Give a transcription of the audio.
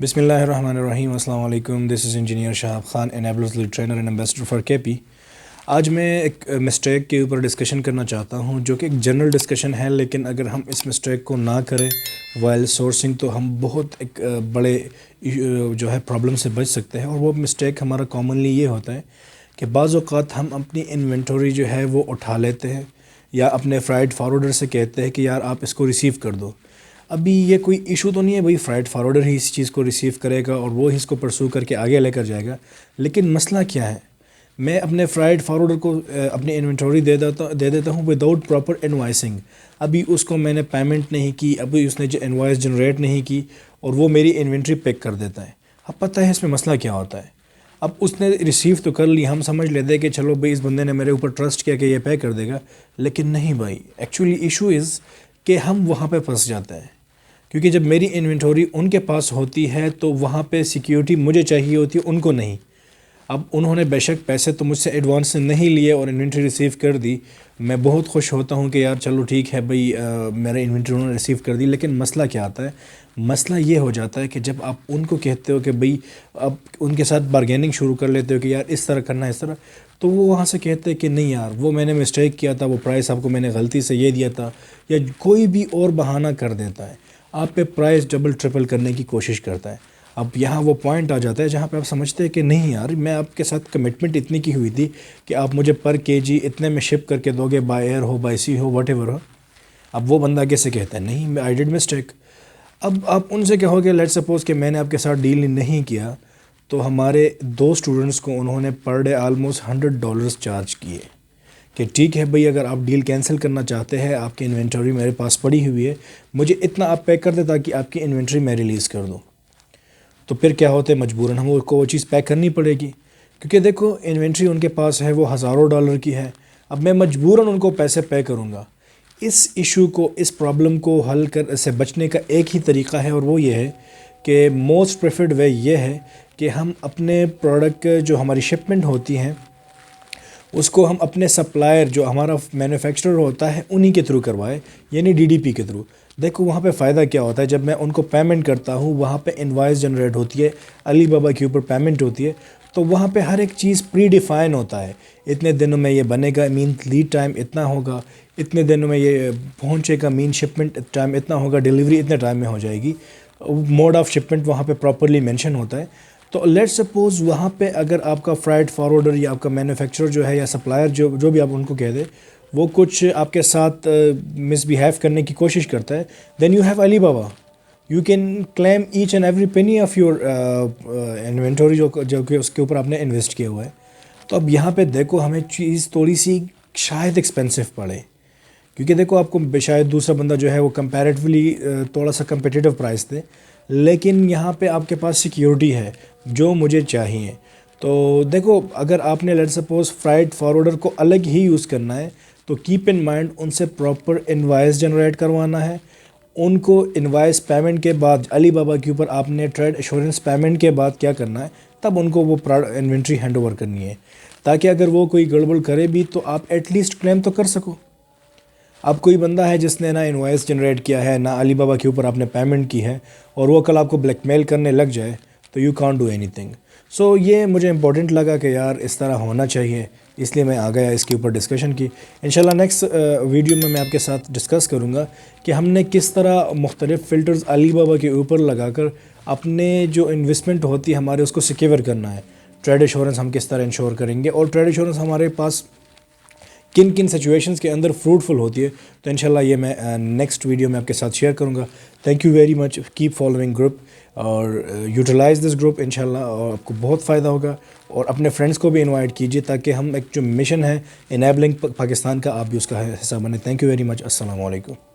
بسم اللہ الرحمن الرحیم. السلام علیکم. This is engineer Shahab Khan, enablers lead trainer and ambassador for K P. آج میں ایک مسٹیک کے اوپر ڈسکشن کرنا چاہتا ہوں جو کہ ایک جنرل ڈسکشن ہے, لیکن اگر ہم اس مسٹیک کو نہ کریں وائل سورسنگ تو ہم بہت ایک بڑے جو ہے پرابلم سے بچ سکتے ہیں. اور وہ مسٹیک ہمارا کامنلی یہ ہوتا ہے کہ بعض اوقات ہم اپنی انوینٹوری جو ہے وہ اٹھا لیتے ہیں یا اپنے فرائٹ فارورڈر سے کہتے ہیں کہ یار آپ اس کو ریسیو کر دو. ابھی یہ کوئی ایشو تو نہیں ہے بھائی, فرائٹ فارورڈر ہی اس چیز کو ریسیو کرے گا اور وہ ہی اس کو پرسو کر کے آگے لے کر جائے گا. لیکن مسئلہ کیا ہے, میں اپنے فرائٹ فارورڈر کو اپنی انوینٹوری دے دیتا ہوں وداؤٹ پراپر انوائسنگ. ابھی اس کو میں نے پیمنٹ نہیں کی, ابھی اس نے جو انوائس جنریٹ نہیں کی اور وہ میری انوینٹری پک کر دیتا ہے. اب پتہ ہے اس میں مسئلہ کیا ہوتا ہے. اب اس نے ریسیو تو کر لی, ہم سمجھ لیتے ہیں کہ چلو بھائی اس بندے نے میرے اوپر ٹرسٹ کیا کہ یہ پے کر دے گا, لیکن نہیں بھائی. ایکچولی ایشو از کہ ہم وہاں پہ پھنس جاتے ہیں, کیونکہ جب میری انوینٹوری ان کے پاس ہوتی ہے تو وہاں پہ سیکیورٹی مجھے چاہیے ہوتی ہے, ان کو نہیں. اب انہوں نے بے شک پیسے تو مجھ سے ایڈوانس سے نہیں لیے اور انوینٹری ریسیو کر دی. میں بہت خوش ہوتا ہوں کہ یار چلو ٹھیک ہے بھائی میرا انوینٹری انہوں نے ریسیو کر دی. لیکن مسئلہ کیا آتا ہے, مسئلہ یہ ہو جاتا ہے کہ جب آپ ان کو کہتے ہو کہ بھائی اب ان کے ساتھ بارگیننگ شروع کر لیتے ہو کہ یار اس طرح کرنا ہے اس طرح, تو وہ وہاں سے کہتے ہیں کہ نہیں یار وہ میں نے مسٹیک کیا تھا, وہ پرائس آپ کو میں نے غلطی سے یہ دیا تھا, یا کوئی بھی اور بہانہ کر دیتا ہے, آپ پہ پرائس ڈبل ٹرپل کرنے کی کوشش کرتا ہے. اب یہاں وہ پوائنٹ آ جاتا ہے جہاں پہ آپ سمجھتے ہیں کہ نہیں یار میں آپ کے ساتھ کمٹمنٹ اتنی کی ہوئی تھی کہ آپ مجھے پر کے جی اتنے میں شپ کر کے دو گے, بائی ایئر ہو بائی سی ہو واٹ ایور ہو. اب وہ بندہ کیسے کہتا ہے نہیں آئی ڈڈ مسٹیک. اب آپ ان سے کہو گے لیٹ سپوز کہ میں نے آپ کے ساتھ ڈیل نہیں کیا, تو ہمارے 2 اسٹوڈنٹس کو انہوں نے پر ڈے آلموسٹ $100 چارج کیے کہ ٹھیک ہے بھئی اگر آپ ڈیل کینسل کرنا چاہتے ہیں, آپ کی انوینٹری میرے پاس پڑی ہوئی ہے, مجھے اتنا آپ پے کر دیں تاکہ آپ کی انوینٹری میں ریلیز کر دوں. تو پھر کیا ہوتا ہے, مجبوراً ہم کو وہ چیز پے کرنی پڑے گی, کیونکہ دیکھو انوینٹری ان کے پاس ہے وہ $1000 کی ہے. اب میں مجبوراً ان کو پیسے پے کروں گا. اس ایشو کو, اس پرابلم کو حل سے بچنے کا ایک ہی طریقہ ہے, اور وہ یہ ہے کہ موسٹ پریفرڈ وے یہ ہے کہ ہم اپنے پروڈکٹ جو ہماری شپمنٹ ہوتی ہیں اس کو ہم اپنے سپلائر جو ہمارا مینوفیکچرر ہوتا ہے انہی کے تھرو کروائے, یعنی ڈی ڈی پی کے تھرو. دیکھو وہاں پہ فائدہ کیا ہوتا ہے, جب میں ان کو پیمنٹ کرتا ہوں وہاں پہ انوائس جنریٹ ہوتی ہے, علی بابا کے اوپر پیمنٹ ہوتی ہے, تو وہاں پہ ہر ایک چیز پری ڈیفائن ہوتا ہے. اتنے دنوں میں یہ بنے گا, مین لیڈ ٹائم اتنا ہوگا, اتنے دنوں میں یہ پہنچے گا, مین شپمنٹ ٹائم اتنا ہوگا, ڈیلیوری اتنے ٹائم میں ہو جائے گی, موڈ آف شپمنٹ وہاں پہ پراپرلی مینشن ہوتا ہے. تو لیٹ سپوز وہاں پہ اگر آپ کا فرائٹ فارورڈر یا آپ کا مینوفیکچرر جو ہے یا سپلائر جو بھی آپ ان کو کہہ دیں, وہ کچھ آپ کے ساتھ مس بیہیو کرنے کی کوشش کرتا ہے, then you have Alibaba. You can claim each and every penny of your inventory جو کہ اس کے اوپر آپ نے انویسٹ کیا ہوا ہے. تو اب یہاں پہ دیکھو ہمیں چیز تھوڑی سی شاید ایکسپینسو پڑے, کیونکہ دیکھو آپ کو شاید دوسرا بندہ جو ہے وہ کمپیریٹیولی تھوڑا سا کمپیٹیٹیو پرائس دے, لیکن یہاں پہ آپ کے پاس سیکیورٹی ہے جو مجھے چاہیے. تو دیکھو اگر آپ نے لیٹ سپوز فرائٹ فارورڈر کو الگ ہی یوز کرنا ہے تو کیپ ان مائنڈ ان سے پراپر انوائس جنریٹ کروانا ہے. ان کو انوائس پیمنٹ کے بعد علی بابا کے اوپر آپ نے ٹریڈ ایشورنس پیمنٹ کے بعد کیا کرنا ہے, تب ان کو وہ انوینٹری ہینڈ اوور کرنی ہے, تاکہ اگر وہ کوئی گڑبڑ کرے بھی تو آپ ایٹ لیسٹ کلیم تو کر سکو. اب کوئی بندہ ہے جس نے نہ انوائس جنریٹ کیا ہے نہ علی بابا کے اوپر آپ نے پیمنٹ کی ہے, اور وہ کل آپ کو بلیک میل کرنے لگ جائے, تو یو کانٹ ڈو اینی تھنگ. سو یہ مجھے امپورٹنٹ لگا کہ یار اس طرح ہونا چاہیے, اس لیے میں آ گیا اس کے اوپر ڈسکشن کی. انشاءاللہ نیکسٹ ویڈیو میں آپ کے ساتھ ڈسکس کروں گا کہ ہم نے کس طرح مختلف فلٹرز علی بابا کے اوپر لگا کر اپنے جو انویسٹمنٹ ہوتی ہے ہمارے اس کو سیکیور کرنا ہے. ٹریڈ ایشورنس ہم کس طرح انشور کریں گے, اور ٹریڈ ایشورنس ہمارے پاس کن کن سچویشنز کے اندر فروٹفل ہوتی ہے, تو انشاءاللہ یہ میں نیکسٹ ویڈیو میں آپ کے ساتھ شیئر کروں گا. Thank you very much, keep following group اور یوٹیلائز دس گروپ انشاءاللہ, اور آپ کو بہت فائدہ ہوگا. اور اپنے فرینڈس کو بھی انوائٹ کیجیے تاکہ ہم ایک جو مشن ہے انیبلنگ پاکستان کا, آپ بھی اس کا حصہ بنیں. تھینک یو ویری مچ. السلام علیکم.